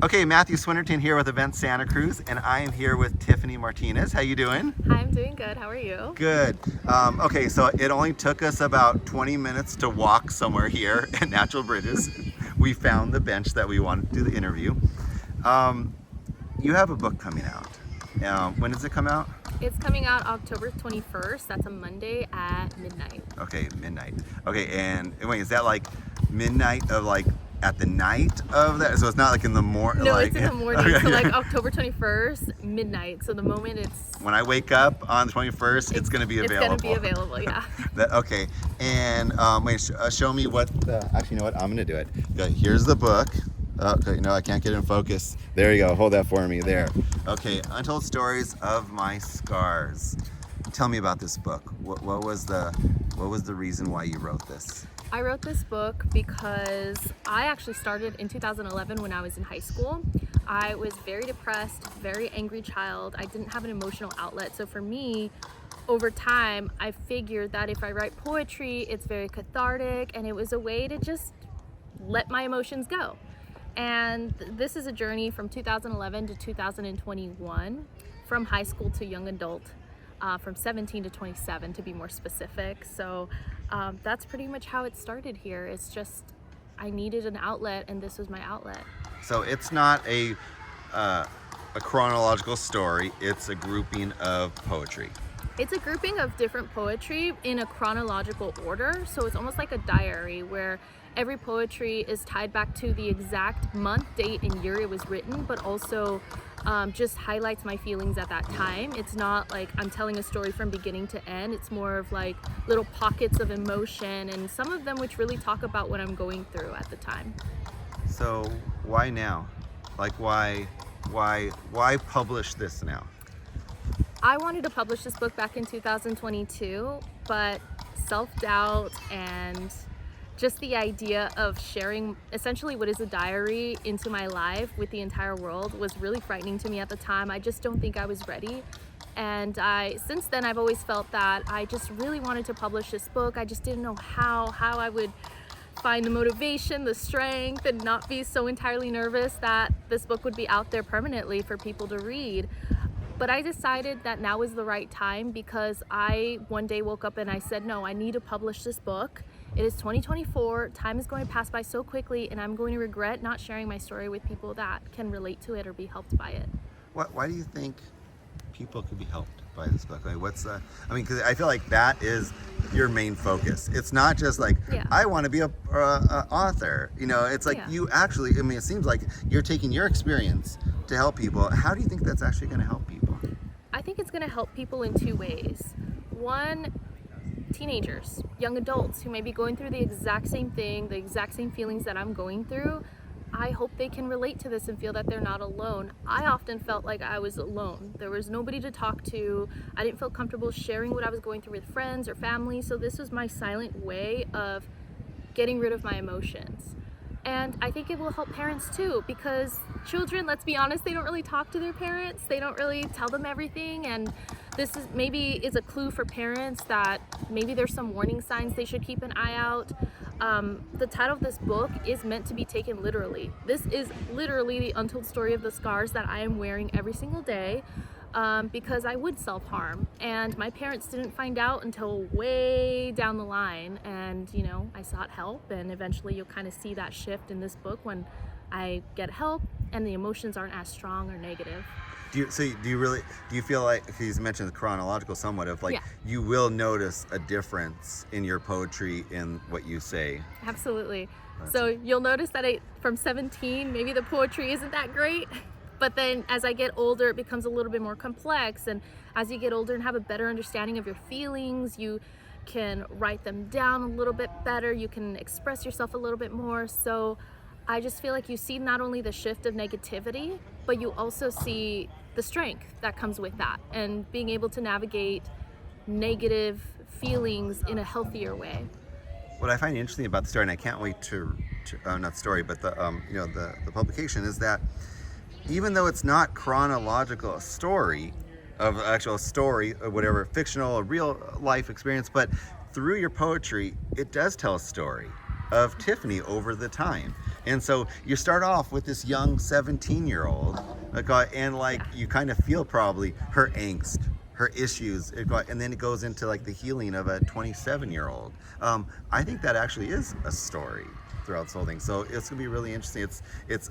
Okay, Matthew Swinnerton here with Event Santa Cruz, and I am here with Tiffany Martinez. How you doing? Hi, I'm doing good. How are you? Good. Okay, so it only took us about 20 minutes to walk somewhere here at Natural Bridges. We found the bench that we wanted to do the interview. You have a book coming out. When does it come out? It's coming out October 21st. That's a Monday at midnight. Okay, midnight. Okay, and wait, is that like midnight of like at the night of that? So it's not like in the morning? No, like, it's in the morning. Okay. So like October 21st, midnight. So the moment When I wake up on the 21st, it's going to be available. It's going to be available, yeah. Okay, and wait, show me what, actually, you know what, I'm going to do it. Okay, here's the book. Okay, no, I can't get in focus. There you go, hold that for me, there. Okay, Untold Stories of My Scars. Tell me about this book. What was the reason why you wrote this? I wrote this book because I actually started in 2011 when I was in high school. I was very depressed, very angry child. I didn't have an emotional outlet. So for me, over time, I figured that if I write poetry, it's very cathartic, and it was a way to just let my emotions go. And this is a journey from 2011 to 2021, from high school to young adult, from 17 to 27 to be more specific. So that's pretty much how it started here. It's just, I needed an outlet, and this was my outlet. So it's not a chronological story, it's a grouping of poetry. It's a grouping of different poetry in a chronological order. So it's almost like a diary where every poetry is tied back to the exact month, date, and year it was written, but also just highlights my feelings at that time. It's not like I'm telling a story from beginning to end. It's more of like little pockets of emotion, and some of them which really talk about what I'm going through at the time. So why now? Like why publish this now? I wanted to publish this book back in 2022, but self-doubt and just the idea of sharing essentially what is a diary into my life with the entire world was really frightening to me at the time. I just don't think I was ready. And since then, I've always felt that I just really wanted to publish this book. I just didn't know how I would find the motivation, the strength, and not be so entirely nervous that this book would be out there permanently for people to read. But I decided that now was the right time because I one day woke up and I said, no, I need to publish this book. It is 2024, time is going to pass by so quickly, and I'm going to regret not sharing my story with people that can relate to it or be helped by it. Why do you think people could be helped by this book? Like, because I feel like that is your main focus. It's not just like, I want to be a author. You know, it's like you actually, it seems like you're taking your experience to help people. How do you think that's actually going to help people? I think it's going to help people in two ways. One, teenagers, young adults who may be going through the exact same thing, the exact same feelings that I'm going through. I hope they can relate to this and feel that they're not alone. I often felt like I was alone. There was nobody to talk to. I didn't feel comfortable sharing what I was going through with friends or family. So this was my silent way of getting rid of my emotions. And I think it will help parents too, because children, let's be honest, they don't really talk to their parents. They don't really tell them everything. And this is maybe a clue for parents that maybe there's some warning signs they should keep an eye out. The title of this book is meant to be taken literally. This is literally the untold story of the scars that I am wearing every single day. Because I would self-harm, and my parents didn't find out until way down the line, and you know, I sought help, and eventually you'll kind of see that shift in this book when I get help and the emotions aren't as strong or negative. Do you feel like, because you mentioned the chronological somewhat of like, you will notice a difference in your poetry in what you say? Absolutely. So you'll notice that from 17, maybe the poetry isn't that great. But then as I get older, it becomes a little bit more complex. And as you get older and have a better understanding of your feelings, you can write them down a little bit better. You can express yourself a little bit more. So I just feel like you see not only the shift of negativity, but you also see the strength that comes with that and being able to navigate negative feelings in a healthier way. What I find interesting about the story, and I can't wait to not the story, but the publication, is that even though it's not chronological story of actual story or whatever, fictional or real life experience, but through your poetry, it does tell a story. of Tiffany over the time. And so you start off with this young 17-year-old, and like you kind of feel probably her angst, her issues, and then it goes into like the healing of a 27-year-old. I think that actually is a story throughout this whole thing. So it's gonna be really interesting.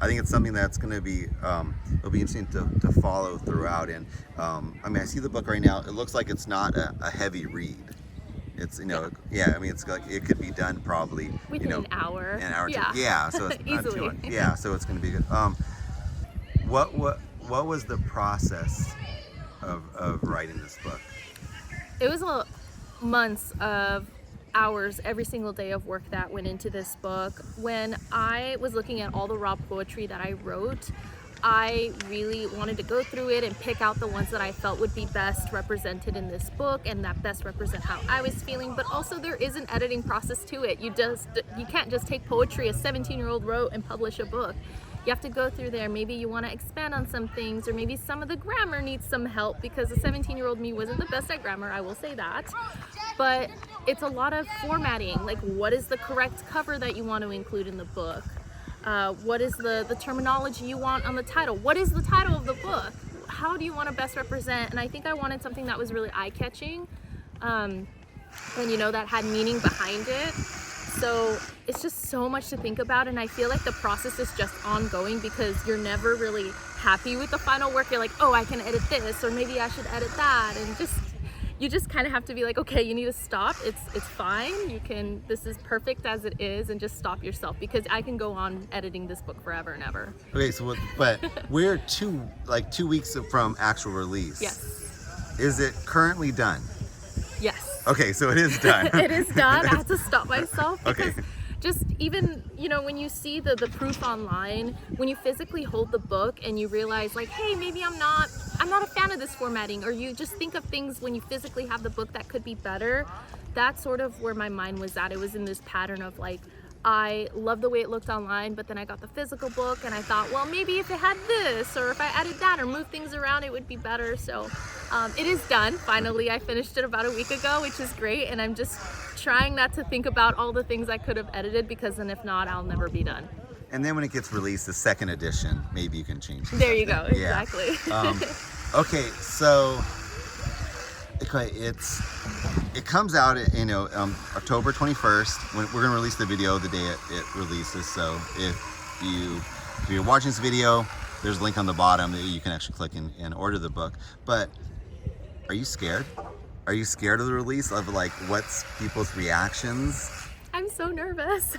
I think it's something that's gonna be it'll be interesting to follow throughout. And I mean, I see the book right now. It looks like it's not a heavy read. It's I mean, it's like it could be done probably within an hour. Yeah, so it's not Easily. yeah, so it's gonna be good. What was the process of writing this book? It was months of hours every single day of work that went into this book. When I was looking at all the raw poetry that I wrote, I really wanted to go through it and pick out the ones that I felt would be best represented in this book and that best represent how I was feeling. But also there is an editing process to it. You can't just take poetry a 17-year-old wrote and publish a book. You have to go through there. Maybe you want to expand on some things, or maybe some of the grammar needs some help, because the 17-year-old me wasn't the best at grammar, I will say that. But it's a lot of formatting, like what is the correct cover that you want to include in the book? What is the terminology you want on the title? What is the title of the book? How do you want to best represent? And I think I wanted something that was really eye-catching, and that had meaning behind it. So it's just so much to think about, and I feel like the process is just ongoing because you're never really happy with the final work. You're like, oh, I can edit this, or maybe I should edit that, and you just kind of have to be like, okay, you need to stop. It's fine. This is perfect as it is, and just stop yourself, because I can go on editing this book forever and ever. Okay, so but we're 2 weeks from actual release. Yes. Is it currently done? Yes. Okay, so it is done. It is done. I have to stop myself because Okay. just even, when you see the proof online, when you physically hold the book and you realize like, hey, maybe I'm not a fan of this formatting, or you just think of things when you physically have the book that could be better. That's sort of where my mind was at. It was in this pattern of like, I love the way it looked online, but then I got the physical book and I thought, well, maybe if it had this, or if I added that or moved things around, it would be better. So it is done. Finally, I finished it about a week ago, which is great. And I'm just trying not to think about all the things I could have edited, because then if not, I'll never be done. And then when it gets released, the second edition, maybe you can change it. There you go. Yeah. Exactly. Okay, so it comes out October 21st. When we're gonna release the video the day it releases. So if you're watching this video, there's a link on the bottom that you can actually click and order the book. But are you scared? Are you scared of the release, of like what's people's reactions? I'm so nervous.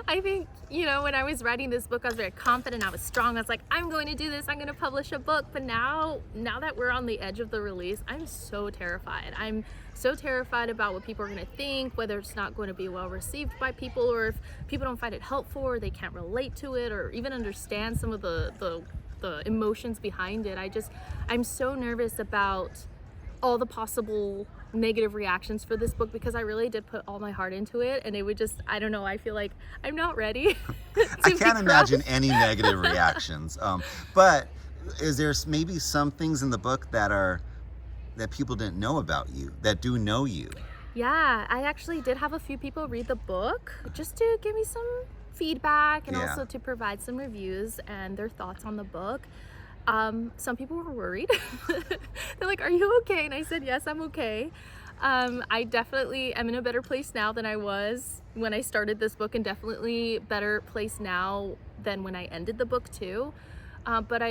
I think, when I was writing this book, I was very confident, I was strong. I was like, I'm going to do this, I'm going to publish a book. But now that we're on the edge of the release, I'm so terrified. I'm so terrified about what people are going to think, whether it's not going to be well received by people, or if people don't find it helpful, or they can't relate to it, or even understand some of the emotions behind it. I'm so nervous about all the possible negative reactions for this book, because I really did put all my heart into it, and it would just, I don't know, I feel like I'm not ready. I can't imagine any negative reactions. But is there maybe some things in the book that people didn't know about you, that do know you? Yeah, I actually did have a few people read the book just to give me some feedback, and also to provide some reviews and their thoughts on the book. Some people were worried. They're like, are you okay? And I said, yes, I'm okay. I definitely am in a better place now than I was when I started this book, and definitely better place now than when I ended the book too. But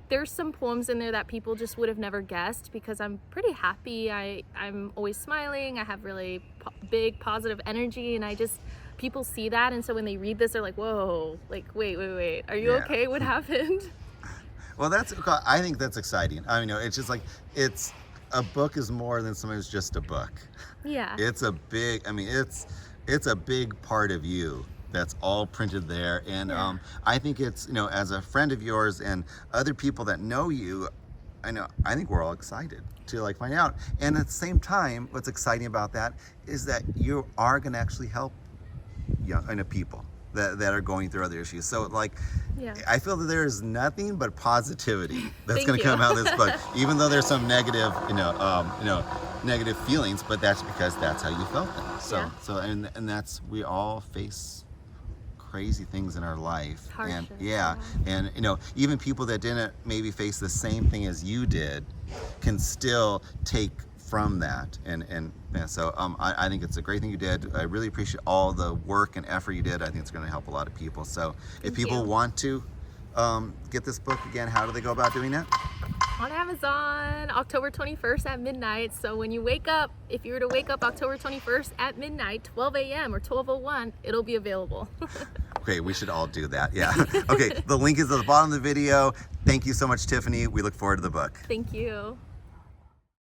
there's some poems in there that people just would have never guessed, because I'm pretty happy. I'm always smiling. I have really big positive energy, and people see that. And so when they read this, they're like, whoa, like, wait, are you okay? What happened? Well, I think that's exciting. I mean, it's just like, a book is more than sometimes just a book. Yeah. It's a big part of you that's all printed there. And I think it's, as a friend of yours and other people that know you, I think we're all excited to like find out. And at the same time, what's exciting about that is that you are going to actually help people that are going through other issues. So like, I feel that there is nothing but positivity that's going to come out of this book, even though there's some negative, negative feelings, but that's because that's how you felt them. So, Yeah. and that's, we all face crazy things in our life. And Hardships, yeah, and you know, even people that didn't maybe face the same thing as you did can still take from that. And so I think it's a great thing you did. I really appreciate all the work and effort you did. I think it's going to help a lot of people. So if Thank people you. want to get this book again, how do they go about doing that? On Amazon, October 21st at midnight. So when you wake up, if you were to wake up October 21st at midnight, 12 a.m. or 12:01, it'll be available. Okay, we should all do that. Yeah. Okay, the link is at the bottom of the video. Thank you so much, Tiffany. We look forward to the book. Thank you.